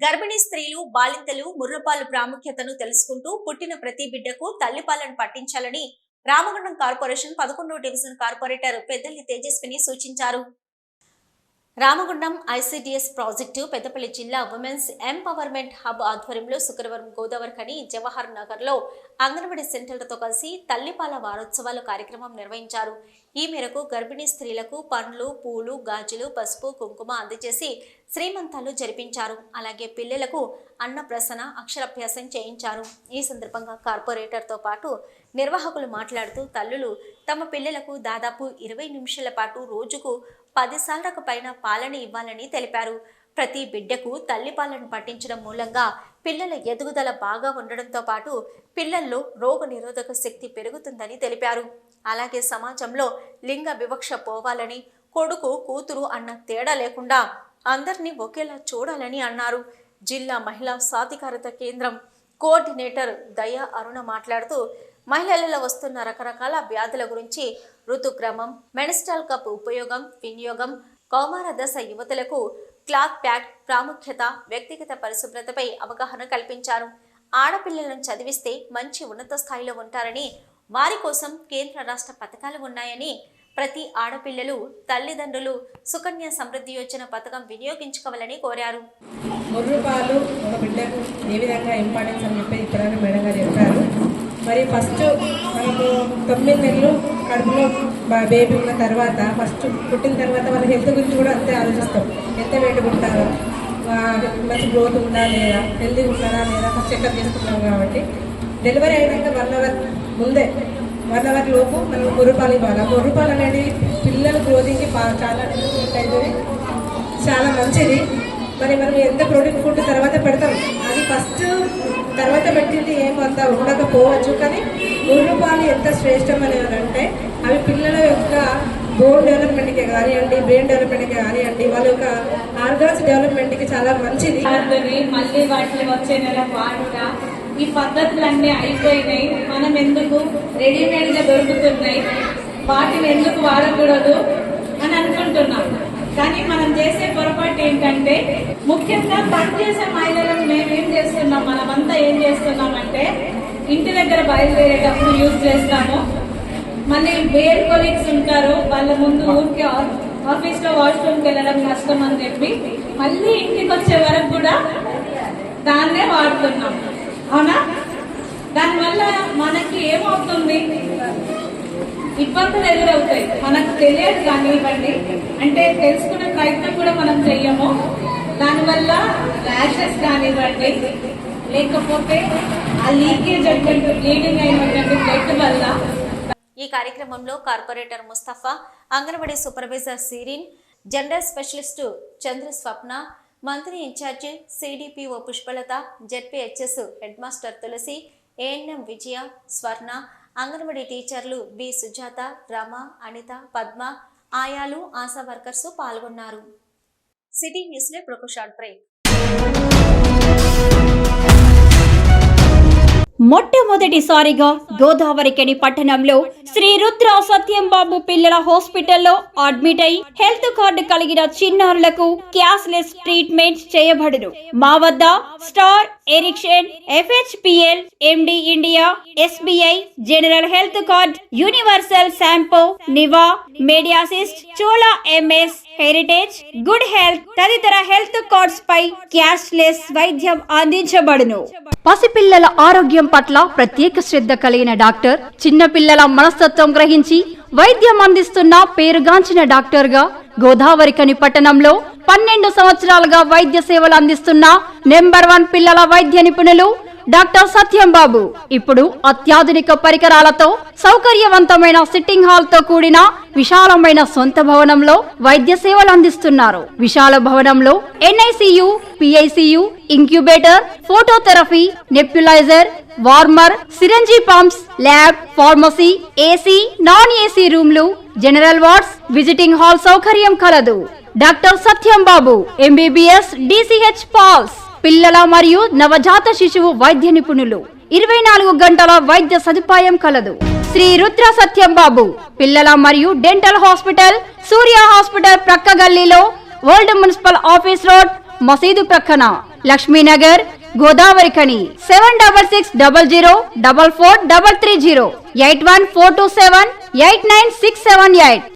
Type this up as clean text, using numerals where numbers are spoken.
గర్భిణీ స్త్రీలు, బాలింతలు ముర్రపాలు ప్రాముఖ్యతను తెలుసుకుంటూ పుట్టిన ప్రతి బిడ్డకు తల్లిపాలను పట్టించాలని Ramagundam corporation 11వ division corporator Peddalli Tejaswini సూచించారు. రామగుండం ఐసిడిఎస్ ప్రాజెక్టు పెద్దపల్లి జిల్లా ఉమెన్స్ ఎంపవర్మెంట్ హబ్ ఆధ్వర్యంలో శుక్రవారం గోదావరిఖని జవహర్ నగర్ లో అంగన్వాడీ సెంటర్లతో కలిసి తల్లిపాల వారోత్సవాల కార్యక్రమం నిర్వహించారు. ఈ మేరకు గర్భిణీ స్త్రీలకు పండ్లు, పూలు, గాజులు, పసుపు, కుంకుమ అందజేసి శ్రీమంతాలు జరిపించారు. అలాగే పిల్లలకు అన్నప్రసన, అక్షరాభ్యాసం చేయించారు. ఈ సందర్భంగా కార్పొరేటర్ తో పాటు నిర్వాహకులు మాట్లాడుతూ తల్లులు తమ పిల్లలకు దాదాపు 20 నిమిషాల పాటు రోజుకు 10 సార్లకు పైన పాలన ఇవ్వాలని తెలిపారు. ప్రతి బిడ్డకు తల్లిపాలను పట్టించడం మూలంగా పిల్లల ఎదుగుదల బాగా ఉండడంతో పాటు పిల్లల్లో రోగ నిరోధక శక్తి పెరుగుతుందని తెలిపారు. అలాగే సమాజంలో లింగ వివక్ష పోవాలని, కొడుకు కూతురు అన్న తేడా లేకుండా అందరినీ ఒకేలా చూడాలని అన్నారు. జిల్లా మహిళా సాధికారత కేంద్రం కోఆర్డినేటర్ దయా అరుణ మాట్లాడుతూ మహిళలలో వస్తున్న రకరకాల వ్యాధుల గురించి, ఋతుక్రమం, మెన్స్ట్రల్ కప్ ఉపయోగం, వినియోగం, కౌమార దశ యువతులకు క్లాత్ ప్యాడ్ ప్రాముఖ్యత, వ్యక్తిగత పరిశుభ్రతపై అవగాహన కల్పించారు. ఆడపిల్లలను చదివిస్తే మంచి ఉన్నత స్థాయిలో ఉంటారని, వారి కోసం కేంద్ర రాష్ట్ర పథకాలు ఉన్నాయని, ప్రతి ఆడపిల్లలు తల్లిదండ్రులు సుకన్య సమృద్ధి యోజన పథకం వినియోగించుకోవాలని కోరారు. ముర్రుపాలు ఒక బిడ్డకు ఏ విధంగా ఇంపార్టెన్స్ అని చెప్పి ఇతర మేడం గారు చెప్పారు. మరి ఫస్ట్ మనకు 9 నెలలు కడుపులో బేబీ ఉన్న తర్వాత, ఫస్ట్ పుట్టిన తర్వాత వాళ్ళ హెల్త్ గురించి కూడా అంతే ఆలోచిస్తాం. ఎంత వెయిట్ ఉంటారో, మంచి గ్రోత్ ఉందా లేదా, హెల్తీ ఉన్నారా లేదా ఫస్ట్ చెకప్ చేసుకుంటాం. కాబట్టి డెలివరీ అయినాక 1 అవర్ ముందే 1 అవర్ లోపు మనం ముర్రుపాలు ఇవ్వాలి. ముర్రుపాలు అనేది పిల్లల గ్రోతింగ్కి చాలా అవుతుంది, చాలా మంచిది. మరి మనం ఎంత ప్రోటీన్ ఫుడ్ తర్వాత పెడతాం, అది ఫస్ట్ తర్వాత పెట్టింది ఏమంత ఉండకపోవచ్చు. కానీ ముర్రుపాలు ఎంత శ్రేష్టం అనేది అంటే అవి పిల్లల యొక్క బోన్ డెవలప్మెంట్కి కానివ్వండి, బ్రెయిన్ డెవలప్మెంట్కి కానివ్వండి, వాళ్ళ యొక్క ఆర్గాన్స్ డెవలప్మెంట్కి చాలా మంచిది. మళ్ళీ వాటిని వచ్చే నెల వాడుట, ఈ పద్ధతులన్నీ అయిపోయినాయి. మనం ఎందుకు రెడీమేడ్గా దొరుకుతున్నాయి, వాటిని ఎందుకు వాడకూడదు అని అనుకుంటున్నాం. కానీ మనం చేసే పొరపాటు ఏంటంటే, ముఖ్యంగా పనిచేసే మహిళలను మేమేం చేస్తున్నాం, మనమంతా ఏం చేస్తున్నామంటే ఇంటి దగ్గర బయలుదేరేటప్పుడు యూజ్ చేస్తాము. మళ్ళీ వేరే కొలీగ్స్ ఉంటారు, వాళ్ళ ముందు ఊరికి ఆఫీస్లో వాష్రూమ్కి వెళ్ళడం కష్టం అని చెప్పి మళ్ళీ ఇంటికి వచ్చే వరకు కూడా దాన్నే వాడుతున్నాం. అవునా? దానివల్ల మనకి ఏమవుతుంది, ఇబ్బందులు ఎదురవుతాయి. మనకు తెలియదు కానివ్వండి, అంటే తెలుసుకునే ప్రయత్నం కూడా మనం చెయ్యము. దానివల్ల ర్యాషెస్ కానివ్వండి, లేకపోతే ఆ లీకేజ్ అంటే బ్లీడింగ్ అయినటువంటి బ్లడ్ వల్ల. ఈ కార్యక్రమంలో corporator Mustafa, anganwadi supervisor Sirin, gender specialist Chandra Swapna, మంత్రి incharge CDPO Pushpalatha, ZPHS head master Tulasi, ANM Vijaya, Swarna, anganwadi టీచర్లు బి సుజాత, రమ, అనిత, పద్మ, ఆయాలు, ఆశా వర్కర్స్ పాల్గొన్నారు. సిటీ న్యూస్ లో ఇప్పుడు ఒక షార్ట్ బ్రేక్. మొట్టమొదటిసారిగా గోదావరిఖని పట్టణంలో శ్రీ రుద్ర సత్యంబాబు పిల్లల హాస్పిటల్లో అడ్మిట్ అయి హెల్త్ కార్డు కలిగిన చిన్నారులకు క్యాష్లెస్ ట్రీట్మెంట్ చేయబడును. మా వద్ద స్టార్, ఎరిక్షన్, FHPL, MD India, SBI, general health card, universal Sompo, Niva, Mediassist, Chola MS, Heritage, good health తదితర హెల్త్ కార్డ్స్ పై క్యాష్లెస్ వైద్యం అందించబడును. పసిపిల్లల ఆరోగ్యం పట్ల ప్రత్యేక శ్రద్ధ కలిగిన డాక్టర్, చిన్నపిల్లల మనస్తత్వం గ్రహించి వైద్యం అందిస్తున్న పేరుగాంచిన డాక్టర్ గా గోదావరిఖని పట్టణంలో 12 సంవత్సరాలుగా వైద్య సేవలు అందిస్తున్న నెంబర్ 1 పిల్లల వైద్య నిపుణులు డాక్టర్ సత్యంబాబు ఇప్పుడు అత్యాధునిక పరికరాలతో సౌకర్యవంతమైన సిట్టింగ్ హాల్ తో కూడిన విశాలమైన సొంత భవనంలో వైద్య సేవలు అందిస్తున్నారు. విశాల భవనంలో NICU, PICU, incubator, phototherapy, nebuliser, warmer, syringe pumps, lab, pharmacy, AC, non AC రూమ్లు, జనరల్ వార్డ్స్, విజిటింగ్ హాల్ సౌకర్యం కలదు. డాక్టర్ సత్యంబాబు MBBS, DCH పాల్స్, పిల్లల మరియు నవజాత శిశువు వైద్య నిపుణులు, 24 గంటల వైద్య సదుపాయం కలదు. శ్రీ రుద్ర సత్యంబాబు పిల్లల మరియు డెంటల్ హాస్పిటల్, సూర్య హాస్పిటల్ ప్రక్క గల్లీలో, ఓల్డ్ మున్సిపల్ ఆఫీస్ రోడ్, మసీదు ప్రక్కన. లక్ష్మీనగర్, గోదావరిఖని 7660044330 8142789678.